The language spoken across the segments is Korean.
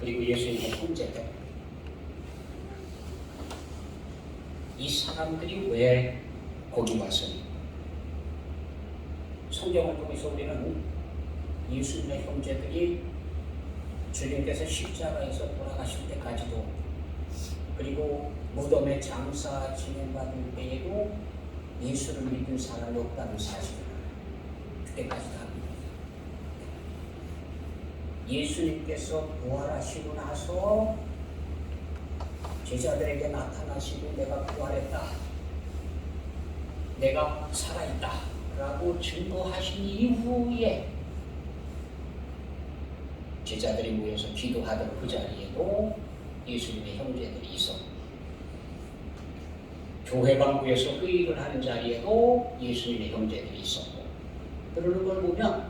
그리고 예수님의 형제들, 이 사람들이 왜 거기 왔습니까? 성경을 통해서 우리는 예수님의 형제들이 주님께서 십자가에서 돌아가실 때까지도, 그리고 무덤에 장사 진행받을 때에도 예수를 믿은 사람이 없다는 사실을 그때까지도 합니다. 예수님께서 부활하시고 나서 제자들에게 나타나시고 내가 부활했다, 내가 살아있다 라고 증거하신 이후에 제자들이 모여서 기도하던 그 자리에도 예수님의 형제들이 있었고, 교회 방구에서 회의를 하는 자리에도 예수님의 형제들이 있었고, 그러는 걸 보면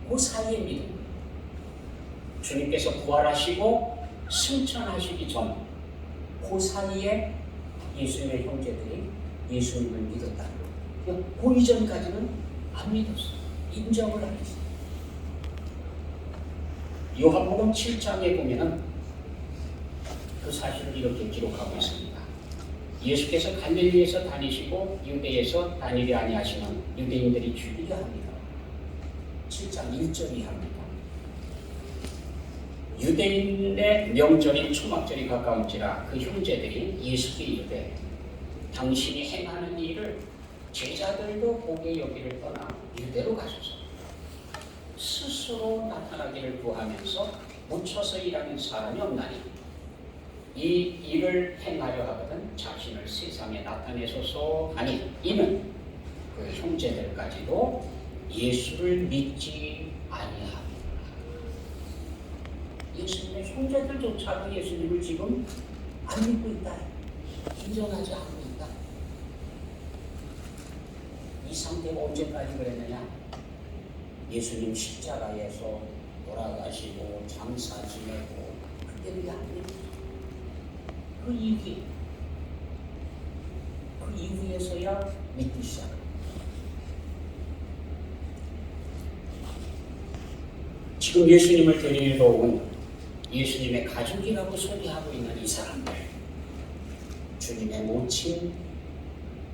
그 사이에 믿음, 주님께서 부활하시고 승천하시기 전 그 사이에 예수님의 형제들이 예수님을 믿었다는 거예요. 그 이전까지는 안 믿었어요. 인정을 안 했어요. 요한복음 7장에 보면은 그 사실을 이렇게 기록하고 있습니다. 예수께서 갈릴리에서 다니시고 유대에서 다니려 아니하시는 유대인들이 죽이려 합니다. 7장 1절이 합니다. 유대인의 명절인 초막절이 가까운지라 그 형제들이 예수께 이르되 당신이 행하는 일을 제자들도 보게 여기를 떠나 유대로 가소서. 스스로 나타나기를 구하면서 묻혀서 일하는 사람이 없나니 이 일을 행하려 하거든 자신을 세상에 나타내소서 하니, 이는 그 형제들까지도 예수를 믿지 아니하니라. 예수님의 형제들조차도 예수님을 지금 안 믿고 있다, 인정하지 않고 있다. 이 상태가 언제까지 그랬느냐? 예수님 십자가에서 돌아가시고 장사 지내고 그때는 아니에요. 그 이후에서야 믿기 시작합니다. 지금 예수님을 데리러 온 예수님의 가족이라고 소개하고 있는 이 사람들, 주님의 모친,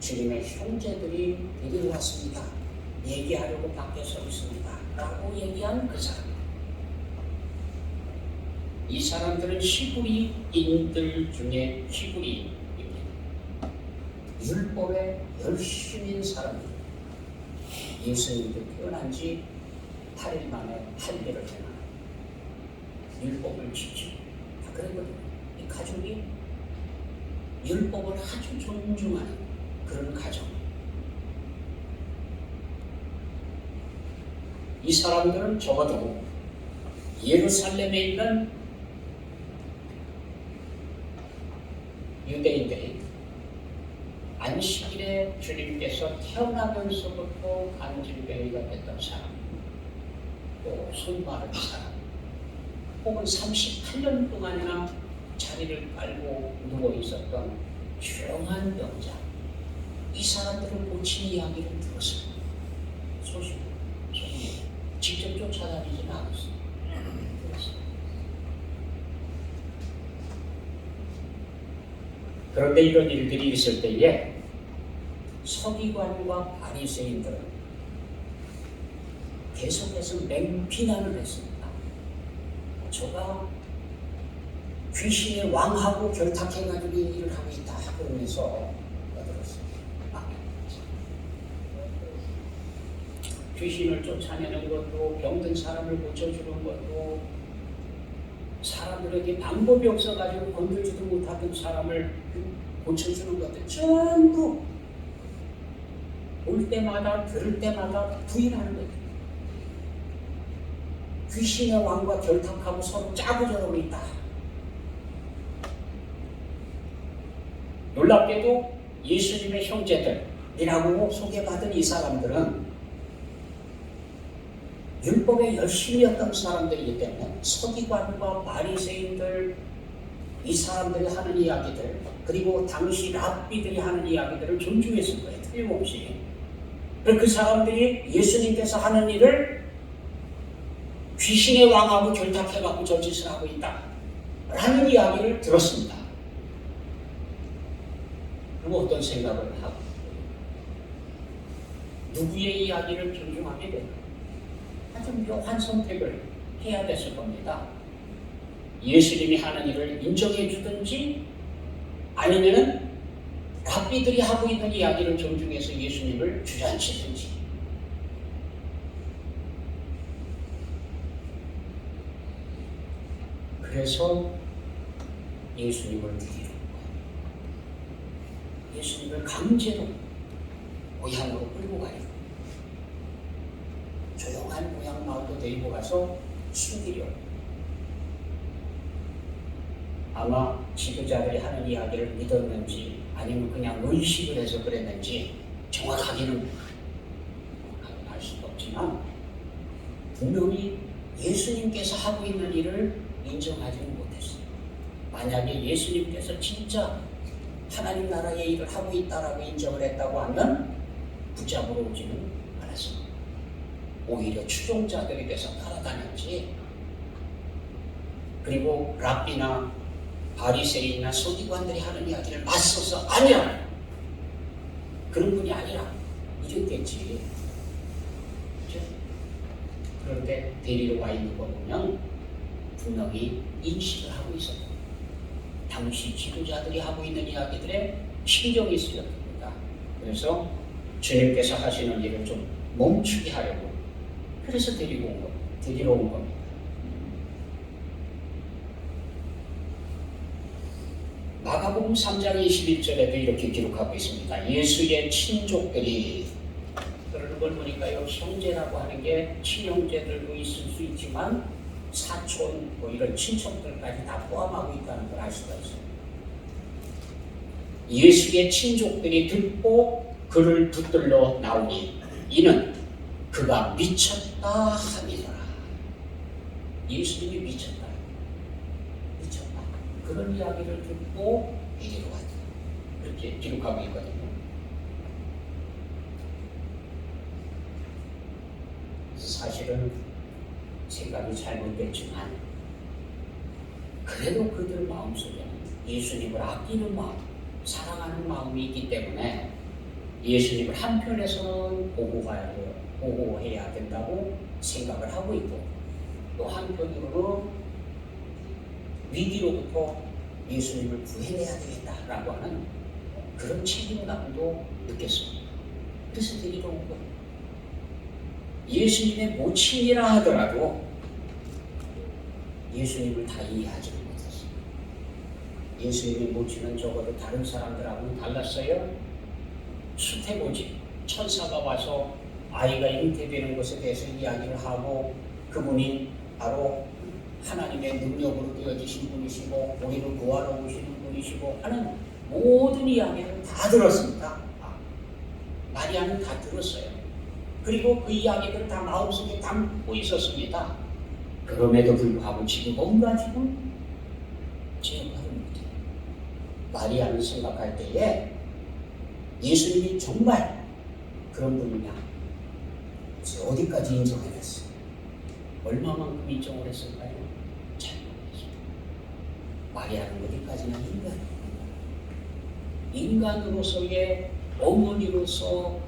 주님의 형제들이 데리러 왔습니다. 얘기하려고 밖에 서 있습니다 라고 얘기한 그 사람, 이 사람들은 히브리인들 중에 히브리인입니다. 율법에 열심인 사람들, 예수님도 태어난 지 8일 만에 할례를 행하는, 율법을 지키고 다 그랬거든요. 이 가족이 율법을 아주 존중하는 그런 가정. 이 사람들은 적어도 예루살렘에 있는 유대인들이 안식일에 주님께서 태어나면서부터 간질병이가 됐던 사람, 또 손마른 사람, 혹은 38년 동안이나 자리를 깔고 누워 있었던 조용한 병자, 이 사람들을 고친 이야기를 들었습니다. 소식, 직접 쫓아다니지는 않았어요. 그런데 이런 일들이 있을 때에 서기관과 바리새인들은 계속해서 맹비난을 했습니다. 저가 귀신의 왕하고 결탁해가지고 이 일을 하고 있다 그러면서 떠들었어요. 귀신을 쫓아내는 것도, 병든 사람을 고쳐주는 것도, 사람들에게 방법이 없어가지고 건들지도 못하던 사람을 고쳐주는 것도 전부 올 때마다 들을 때마다 부인하는 거예요. 귀신의 왕과 결탁하고 서로 짜고 저러고 있다. 놀랍게도 예수님의 형제들이라고 소개받은 이 사람들은 율법에 열심이었던 사람들이기 때문에 서기관과 바리새인들, 이 사람들이 하는 이야기들, 그리고 당시 랍비들이 하는 이야기들을 존중했을 거예요. 틀림없이. 그 사람들이 예수님께서 하는 일을 귀신의 왕하고 결탁해갖고 저 짓을 하고 있다, 라는 이야기를 들었습니다. 그럼 어떤 생각을 하고 누구의 이야기를 존중하게 될까? 아주 묘한 선택을 해야 됐을 겁니다. 예수님이 하는 일을 인정해 주든지 아니면은 랍비들이 하고 있는 이야기를 존중해서 예수님을 주저앉히든지. 그래서 예수님을 데리러 예수님을 강제로 고향으로 끌고 가요. 조용한 고향 마을로 데리고 가서 숨기려고. 아마 지도자들이 하는 이야기를 믿었는지 아니면 그냥 의식을 해서 그랬는지 정확하게는 알 수도 없지만 분명히 예수님께서 하고 있는 일을 인정하지는 못했어요. 만약에 예수님께서 진짜 하나님 나라의 일을 하고 있다라고 인정을 했다고 하면 붙잡으러 오지는 않았어요. 오히려 추종자들이 돼서 따라다녔지. 그리고 랍비나 바리새인이나 서기관들이 하는 이야기를 맞서서 아니야! 그런 분이 아니라 이랬겠지. 그렇죠? 그런데 데리러 와 있는 거 보면 분명히 인식을 하고 있었고 당시 지도자들이 하고 있는 이야기들에 신경이 쓰였습니다. 그래서 주님께서 하시는 일을 좀 멈추게 하려고 그래서 데리러 온 겁니다. 마가복음 3장 21절에도 이렇게 기록하고 있습니다. 예수의 친족들이, 그러는 걸 보니까요, 형제라고 하는 게 친형제들도 있을 수 있지만 사촌 뭐 이런 친척들까지 다 포함하고 있다는 걸 알 수가 있어요. 예수의 친족들이 듣고 그를 붙들러 나오니 이는 그가 미쳤다 함이더라. 예수님이 미쳤다. 그런 이야기를 듣고 데리러 왔다. 이렇게 기록하고 있거든요. 사실은 생각이 잘못됐지만 그래도 그들 마음속에는 예수님을 아끼는 마음, 사랑하는 마음이 있기 때문에 예수님을 한편에서는 보호해야 된다고 생각을 하고 있고 또 한편으로는 위기로부터 예수님을 구해내야 되겠다라고 하는 그런 책임감도 느꼈습니다. 그래서 데리러 온 거예요. 예수님의 모친이라 하더라도 예수님을 다 이해하지 못했어요. 예수님의 모친은 적어도 다른 사람들하고는 달랐어요. 수태고지 천사가 와서 아이가 잉태되는 것에 대해서 이야기를 하고 그분이 바로 하나님의 능력으로 되어지신 분이시고 우리를 구하러 오시는 분이시고 하는 모든 이야기를 다 들었습니다. 마리아는 다 들었어요. 그리고 그 이야기를 다 마음속에 담고 있었습니다. 그럼에도 불구하고 지금 뭔가 지금 제어하지 못해요. 마리아는 생각할 때에 예수님이 정말 그런 분이냐 어디까지 인정을 했어요. 얼마만큼 인정을 했을까요? 잘 모르겠어요. 마리아는 어디까지나 인간으로서의 어머니로서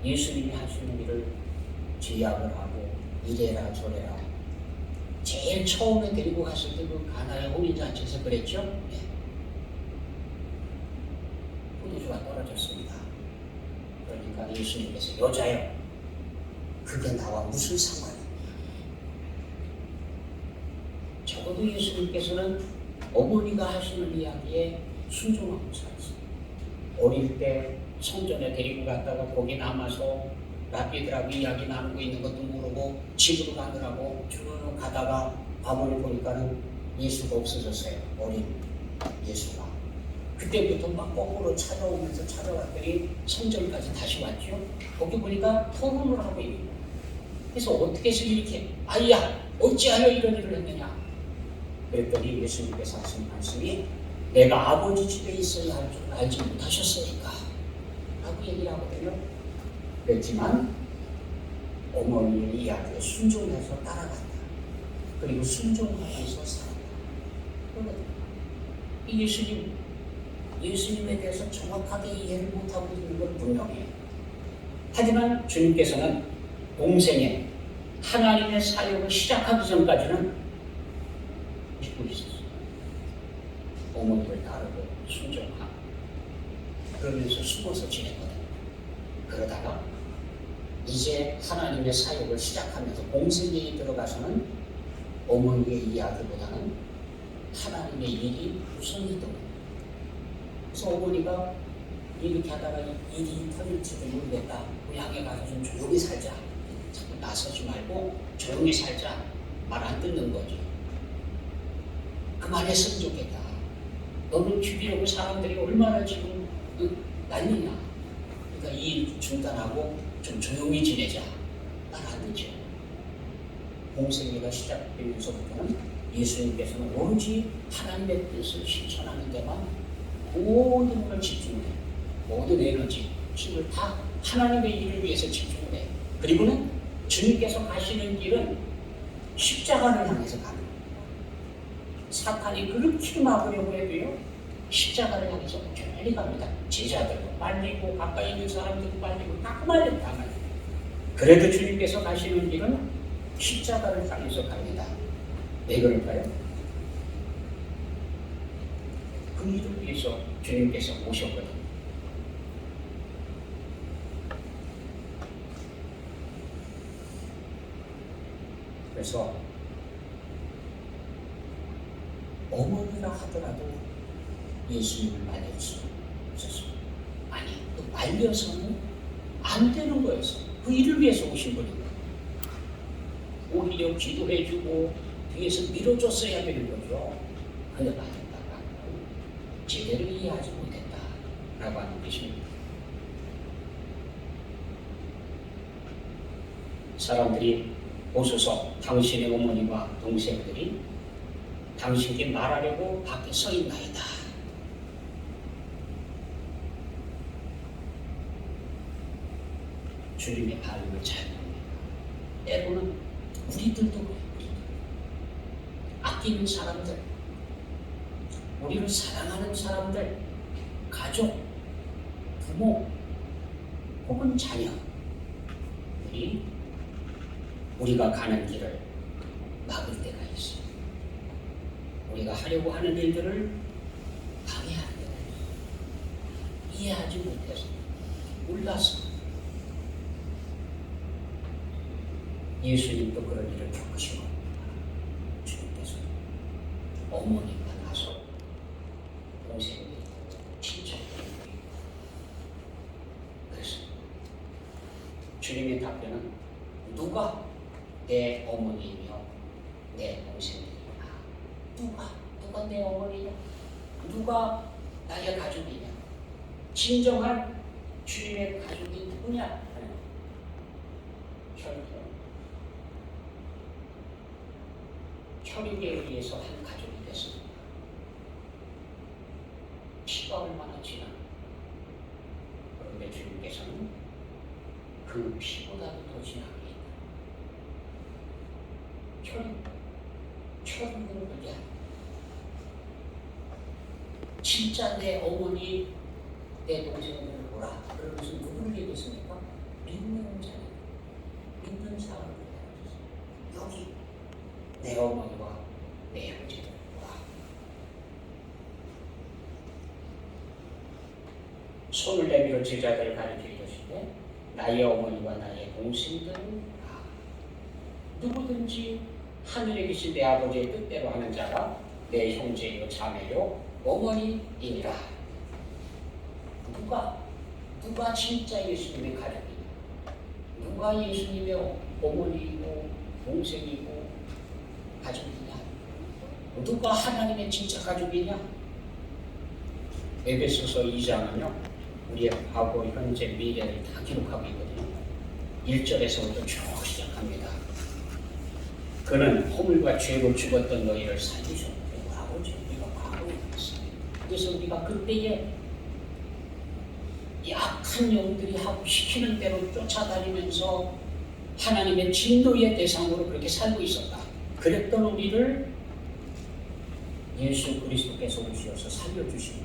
예수님이 하시는 일을 제약을 하고 이래라 저래라. 제일 처음에 데리고 갔을 때 그 가나의 혼인잔치에서 그랬죠. 네. 포도주가 떨어졌습니다. 그러니까 예수님께서 여자여 그게 나와 무슨 상관이야? 적어도 예수님께서는 어머니가 하시는 이야기에 순종하고 살았어요. 어릴 때 성전에 데리고 갔다가 거기 남아서 랍비들하고 이야기 나누고 있는 것도 모르고 집으로 가느라고 쭉 가다가 아버님 보니까는 예수가 없어졌어요. 어린 예수가. 그때부터 막 거꾸로 찾아왔더니 성전까지 다시 왔죠. 거기 보니까 토론을 하고 있는 거예요. 그래서 어떻게 해서 이렇게 아이야 어찌하여 이런 일을 했느냐 그랬더니 예수님께서 하신 말씀이 내가 아버지 집에 있어야 할 줄 알지 못하셨으니까 라고 얘기를 하거든요. 그렇지만 어머니의 이야기에 순종해서 따라간다. 그리고 순종하면서 살았다. 이 예수님에 대해서 정확하게 이해를 못하고 있는 건 분명해요. 하지만 주님께서는 공생에 하나님의 사역을 시작하기 전까지는 믿고 있었어요. 어머니를 따르고 순종하고 그러면서 숨어서 지냈거든요. 그러다가 이제 하나님의 사역을 시작하면서 공생에 들어가서는 어머니의 이야기보다는 하나님의 일이 우선이더라고요. 그래서 어머니가 이렇게 하다가 일이 터질지도 모르겠다. 고향에 가서 좀 조용히 살자. 자꾸 나서지 말고 조용히 살자. 말 안 듣는 거죠. 그만했으면 좋겠다. 너는 죽이려고 사람들이 얼마나 지금 난리냐. 그러니까 이 일 중단하고 좀 조용히 지내자. 말 안 듣죠. 공생애가 시작되면서부터는 예수님께서는 오로지 하나님의 뜻을 실천하는 데만 모든 걸 집중해. 모든 에너지, 힘을 다 하나님의 일을 위해서 집중을 해. 그리고는 주님께서 가시는 길은 십자가를 향해서 가는 거예요. 사탄이 그렇게 막으려고 해도요, 십자가를 향해서 천천히 갑니다. 제자들도 빨리고 가까이 있는 사람들도 빨리고 다 말려 다 말려. 그래도 주님께서 가시는 길은 십자가를 향해서 갑니다. 왜 그럴까요? 그 일을 위해서 주님께서 오셨거든요. 그래서 어머니라 하더라도 예수님을 말릴 수 없었습니다. 아니, 또 말려서는 안 되는 거였어요. 그 일을 위해서 오신 분이고 오히려 기도해주고 뒤에서 밀어줬어야 되는 거죠. 그러나 말했다가 제대로 이해하지 못했다라고 하는 것입니다. 사람들이 보소서 당신의 어머니와 동생들이 당신께 말하려고 밖에 서 있나이다. 주님의 발음을 잘 봅니다. 때로는 우리들도 아끼는 사람들, 우리를 사랑하는 사람들, 가족, 부모 혹은 자녀들이 우리가 가는 길을 막을 때가 있어요. 우리가 하려고 하는 일들을 방해하는 때가 있어요. 이해하지 못해서, 몰라서. 예수님도 그런 일을 겪으신 겁니다. 주님께서 어머니가 나서 동생들이 친척들이 그래서 주님의 답변은 누가 내 어머니이며 내 동생들이냐? 누가 내 어머니냐? 누가 나의 가족이냐? 진정한 주님의 가족이 누구냐? 혈육에 의해서 한 가족이 됐습니다. 피가 얼마나 진한. 그런데 주님께서는 그 피보다도 더 진하게 혈육은 그게 아니에요. 진짜 내 어머니, 내 동생을 보라. 그러면서 누구를 얘기했습니까? 믿는 자들, 믿는 사람을 얘기했어요. 여기 내 어머니와 내 형제들 와. 손을 내밀어 제자들을 가르쳐 이르시되 나의 어머니와 나의 동생들은 와. 누구든지 하늘에 계신 내 아버지의 뜻대로 하는 자가 내 형제요 자매요 어머니이니라. 누가 진짜 예수님의 가족이냐? 누가 예수님의 어머니이고 동생이고 가족이냐? 누가 하나님의 진짜 가족이냐? 에베소서 2장은요 우리의 과거, 현재, 미래를 다 기록하고 있거든요. 1절에서부터 쭉 시작합니다. 그는 허물과 죄로 죽었던 너희를 살리셨고 아버지 우리가 과거에 있었어요. 그래서 우리가 그때에 이 악한 영들이 하고 시키는 대로 쫓아다니면서 하나님의 진노의 대상으로 그렇게 살고 있었다. 그랬던 우리를 예수 그리스도께서 오셔서 살려주시고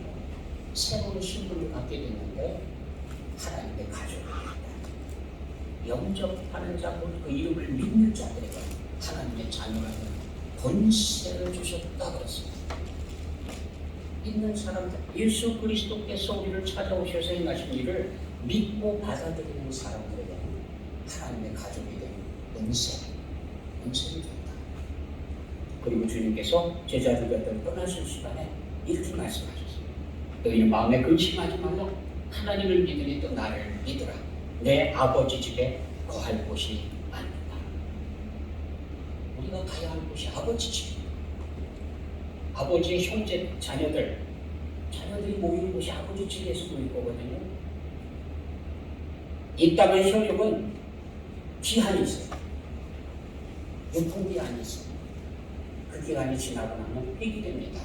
새로운 신분을 갖게 됐는데 하나님의 가족이 된다. 영접하는 자, 그 이름을 믿는 자들에게 하나님의 자녀가 되는 권세를 주셨다 그랬습니다. 믿는 사람들, 예수 그리스도께서 우리를 찾아오셔서 행하신 일을 믿고 받아들이는 사람들에게 하나님의 가족이 되는 은혜를 줬다. 그리고 주님께서 제자들 곁을 떠나실 시간에 이렇게 말씀하셨습니다. 너희는 마음에 근심하지 말라. 하나님을 믿으니 또 나를 믿으라. 내 아버지 집에 거할 곳이 많다. 우리가 가야 할 곳이 아버지 집. 아버지의 형제, 자녀들이 모이는 곳이 아버지 집에서 모일 거거든요. 이 땅의 혈육은 기한이 있어요. 유통기한이 있어요. 그 기간이 지나고 나면 폐기됩니다.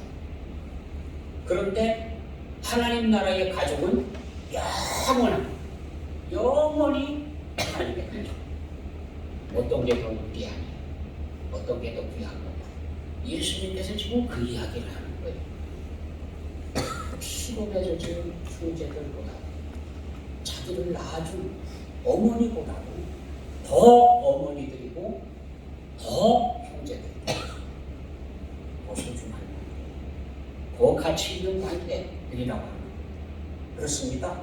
그런데 하나님 나라의 가족은 영원히 하나님의 가족. 어떤 게 더 귀하냐, 어떤 게 더 귀한 건가. 예수님께서 지금 그 이야기를 하는 거예요. 시골에서 지금 형제들보다 자기를 낳아준 어머니보다도 더 어머니들이고 더 형제들이고 더 소중한 관계, 더 가치 있는 관계들이라고 합니다. 그렇습니다.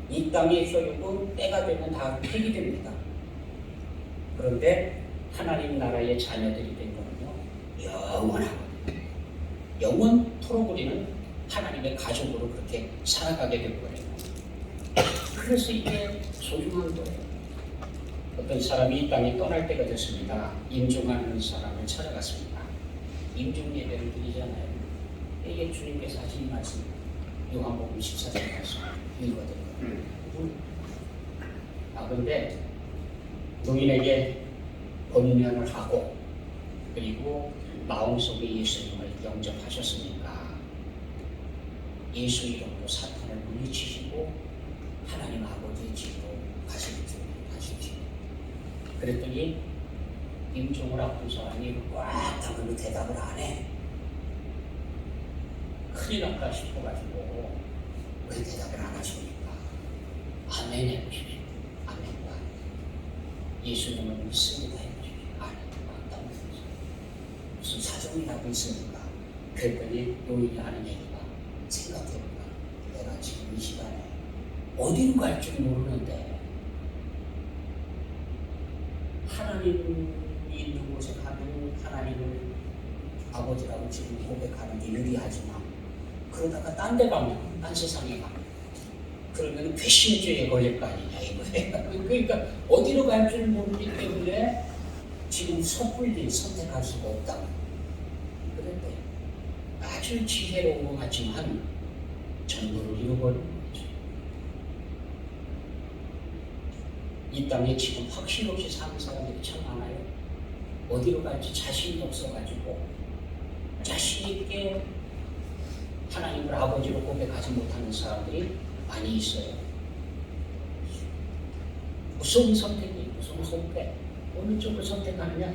이 땅의 효력은 때가 되면 다 폐기됩니다. 그런데 하나님 나라의 자녀들이 된 거는요, 영원하거든요. 영원토록 우리는 하나님의 가족으로 그렇게 살아가게 될 거예요. 그래서 이게 소중한 거예요. 어떤 사람이 이 땅에 떠날 때가 됐습니다. 임종하는 사람을 찾아갔습니다. 임종 예배를 드리잖아요. 이게 주님께서 하신 말씀, 요한복음 14장 말씀 읽거든요. 그런데 노인에게 권면을 하고 그리고 마음속에 예수님을 영접하셨으니까 예수 이름으로 사탄을 물리치시고 하나님 아버지의 집으로 가십시오. 그랬더니 임종을 앞둔 사람이 꽉 다그고 대답을 안 해. 큰일 났다 싶어가지고 왜 대답을 안 하십니까? 아멘 해보십시오. 아멘과 예수님을 믿습니다 해보십시오. 아멘과 무슨 사정이라도 있습니까? 그랬더니 노인이 하는 얘기가 생각해보니까 내가 지금 이 시간에 어디로 갈지 모르는데 하나님이 있는 곳에 가면 하나님을 아버지라고 지금 고백하는 게 유리하지만 그러다가 딴 데 가면 딴 세상에 가면 그러면 괘씸죄에 걸릴 거 아니냐 이거예요. 그러니까 어디로 갈 줄 모르기 때문에 지금 섣불리 선택할 수가 없다. 그런데 아주 지혜로운 것 같지만 전부를 잃어버리는 거죠. 이 땅에 지금 확실 없이 사는 사람들이 참 많아요. 어디로 갈지 자신이 없어가지고 자신 있게 하나님을 아버지로 고백하지 못하는 사람들이 많이 있어요. 무슨 선택이, 무슨 선택, 어느 쪽을 선택하느냐?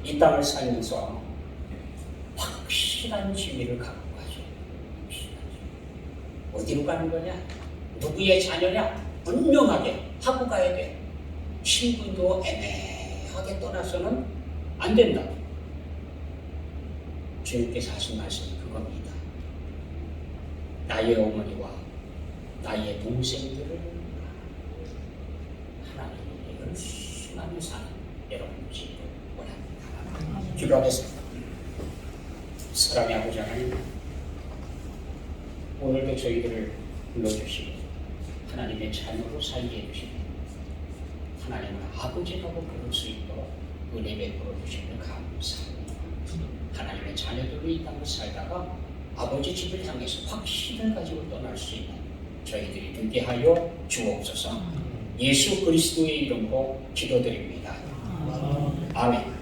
이 땅을 살면서 확실한 지위를 갖고 가죠. 어디로 가는 거냐? 누구의 자녀냐? 분명하게 하고 가야 돼. 신분도 애매하게 떠나서는 안 된다. 주님께서 하신 말씀이 그겁니다. 나의 어머니와 나의 동생들을 하나님께 열심히 사는 여러분이 원합니다. 기도하겠습니다. 사랑의 아버지 하나님, 오늘도 저희들을 불러주시고 하나님의 자녀로 살게 해주시고 하나님을 아버지라고 부를 수 있도록 은혜 베풀어 주시면 감사합니다. 하나님의 자녀들로 이 땅을 살다가 아버지 집을 향해서 확신을 가지고 떠날 수 있는 저희들이 되게 하여 주옵소서. 예수 그리스도의 이름으로 기도드립니다. 아멘.